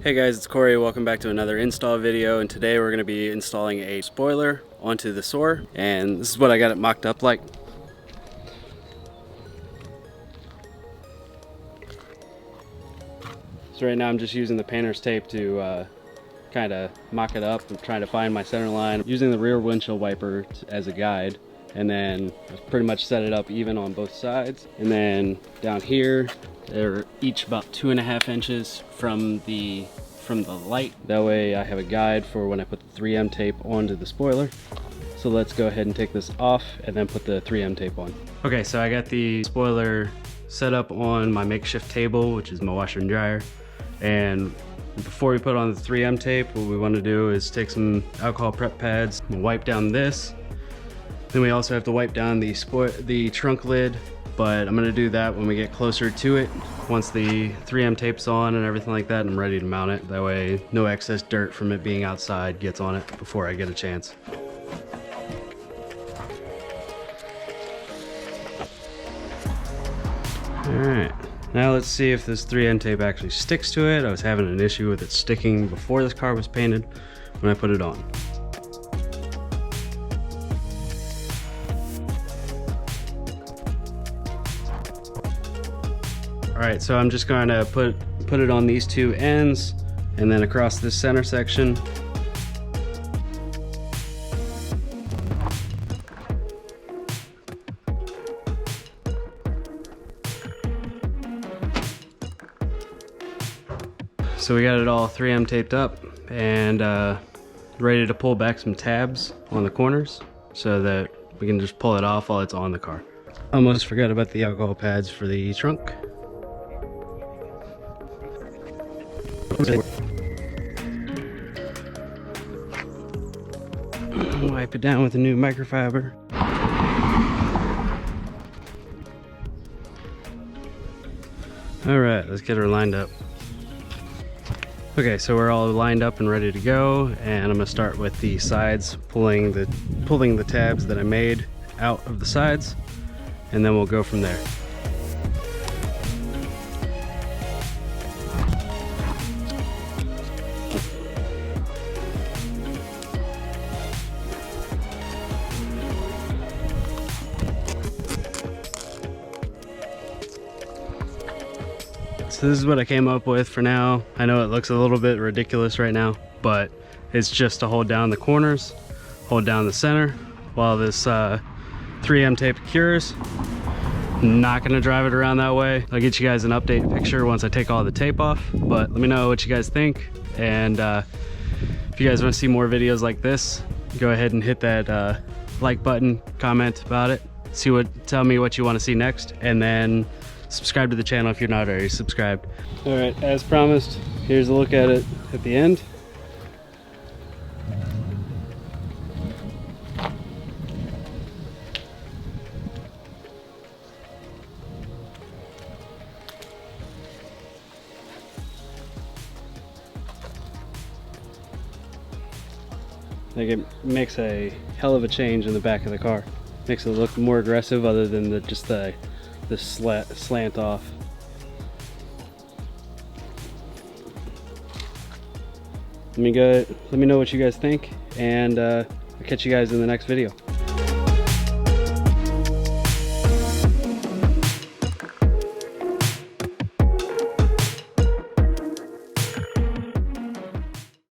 Hey guys, it's Corey. Welcome back to another install video, and today we're going to be installing a spoiler onto the Soarer, and this is what I got it mocked up like. So right now I'm just using the painter's tape to kind of mock it up. I'm trying to find my center line, using the rear windshield wiper as a guide, and then pretty much set it up even on both sides. And then down here, they're each about 2.5 inches from the light. That way I have a guide for when I put the 3M tape onto the spoiler. So let's go ahead and take this off and then put the 3M tape on. Okay, so I got the spoiler set up on my makeshift table, which is my washer and dryer. And before we put on the 3M tape, what we want to do is take some alcohol prep pads and wipe down this. Then we also have to wipe down the trunk lid, but I'm gonna do that when we get closer to it. Once the 3M tape's on and everything like that, I'm ready to mount it. That way no excess dirt from it being outside gets on it before I get a chance. Alright, now let's see if this 3M tape actually sticks to it. I was having an issue with it sticking before this car was painted when I put it on. Alright, so I'm just going to put it on these two ends and then across this center section. So we got it all 3M taped up and ready to pull back some tabs on the corners so that we can just pull it off while it's on the car. Almost forgot about the alcohol pads for the trunk. Wipe it down with a new microfiber. Alright, let's get her lined up. Okay, so we're all lined up and ready to go, and I'm gonna start with the sides, pulling the tabs that I made out of the sides, and then we'll go from there. So this is what I came up with for now. I know it looks a little bit ridiculous right now, but it's just to hold down the corners, hold down the center while this 3M tape cures. Not gonna drive it around that way. I'll get you guys an update picture once I take all the tape off, but let me know what you guys think. And if you guys want to see more videos like this, go ahead and hit that like button, comment about it, tell me what you want to see next, and then subscribe to the channel if you're not already subscribed. All right, as promised, here's a look at it at the end. I think it makes a hell of a change in the back of the car. Makes it look more aggressive other than just the slant off. Let me know what you guys think, and I'll catch you guys in the next video.